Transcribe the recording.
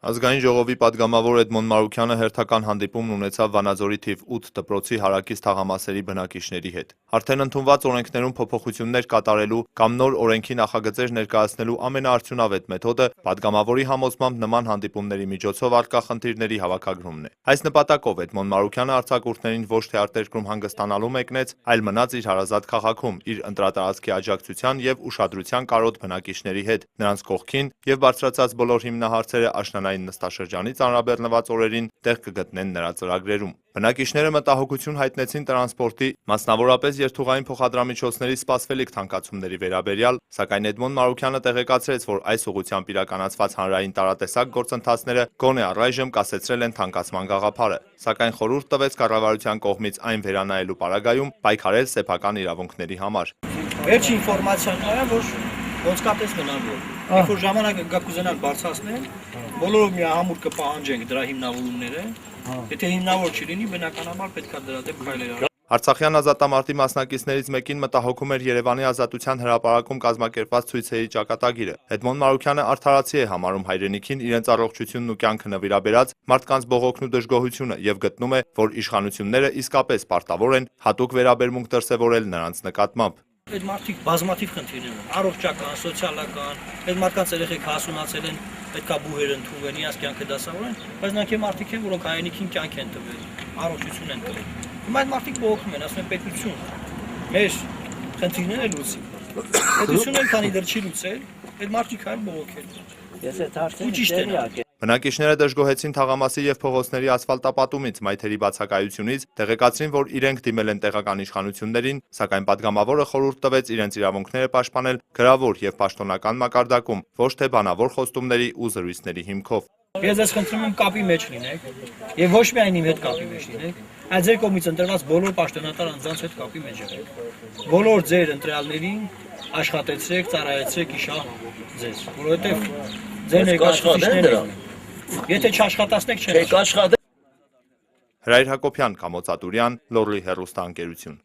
Ազգային ժողովի պատգամավոր Էդմոն Մարուքյանը հերթական հանդիպումն ունեցավ Վանաձորի թիվ 8 դպրոցի հարակից թաղամասերի բնակիչների հետ։ Արդեն ընդունված օրենքներում փոփոխություններ կատարելու կամ նոր օրենքի նախագծեր ներկայացնելու ամենաարդյունավետ մեթոդը պատգամավորի համոզմամբ նման հանդիպումների միջոցով առկա խնդիրների հավաքագրումն է։ Այս նպատակով Էդմոն Մարուքյանը արձակուրդներին ոչ թե արտերկրում հանգստանալու մեկնեց, այլ մնաց իր հարազատ քաղաքում, իր ընտրատարածքի աջակցության եւ ուշադրության կարոտ բնակիչների հետ, նրանց կողքին եւ բարձրացած բոլոր հիմնահարցերը աշնանային նստաշրջանից անրաբեռնված օրերին տեղ կգտնեն նրա ծրագրերում։ Բնակիչները մտահոգություն հայտնեցին տրանսպորտի, մասնավորապես երթուղային փոխադրամիջոցների սպասվելիք թանկացումների վերաբերյալ, սակայն Էդմոն Մարուքյանը տեղեկացրեց, որ այս ուղղությամբ իրականացված հանրային տարատեսակ գործընթացները գոնե առայժմ կասեցրել են թանկացման գաղափարը, սակայն խորհուրդ տվեց կառավարության կողմից այն վերանայելու պարագայում պայքարել սեփական իրավունքների համար։ Վերջի ինֆորմացիան նա է, որ ոնցկապես մնալու է։ Երբ որ ժամանակը գա կուզենան բարձրացնել, բոլորով միահամուռ կպահանջենք դրա հիմնավորումները, եթե հիմնավոր չլինի, բնականաբար պետք է դրա դեմ քայլեր անել։ Արցախյան ազատամարտի մասնակիցներից մեկին մտահոգում էր Երևանի ազատության հրապարակում կազմակերպված ցույցերի ճակատագիրը։ Էդմոն Մարուքյանը արդարացի է համարում հայրենիքին իրենց առողջությունն ու կյանքը նվիրաբերած մարդկանց բողոքն ու դժգոհությունը եւ գտնում է, որ իշխանությունները իսկապես պարտավոր են հատուկ վերաբերմունք դրսեւորել նրանց նկատմամբ։ Այդ մարդիկ բազմաթիվ խնդիրներ ունեն, առողջական, սոցիալական, այդ մարդկանց երեխեք հասունացել են, պետքա բուհեր ընդունվեն, իրաց կյանքը դասավորեն, բայց նրանք են մարդիկ են, որոնք հայրենիքին կյանք են տվել, առողջություն են տվել։ Հիմա այդ մարդիկ բողոքում են, ասում են պետություն, մեր խնդիրները լուծի։ Պետությունը քանի դեռ չի լուծել, այդ մարդիկ այլ բողոքել։ Ես այդ հարցին Բնակիչները դժգոհեցին թաղամասի եւ փողոցների ասֆալտապատումից, մայթերի բացակայությունից, տեղեկացրին, որ իրենք դիմել են տեղական իշխանություններին, սակայն պատգամավորը խորհուրդ տվեց իրենց իրավունքները պաշտպանել գրավոր եւ պաշտոնական մակարդակում, ոչ թե բանավոր խոստումների ու զրույցների հիմքով։ Ես ձեզ խնդրում եմ կապի մեջ լինեք եւ ոչ միայն իմ հետ կապի մեջ լինեք, այլ ձեր կողմից ընտրված բոլոր պաշտոնատար անձանց հետ կապի մեջ եղեք։ Բոլոր ձեր ընտրյալներին աշխատեցրեք, ծառայեցրեք իշահ ձեզ, որովհետեւ ձեր ներկայացուցիչները Եթե չաշխատացնեք չեն աշխատի։ Հրայր Հակոբյան, Կամո Ծատուրյան, Լոռի հեռուստաընկերություն։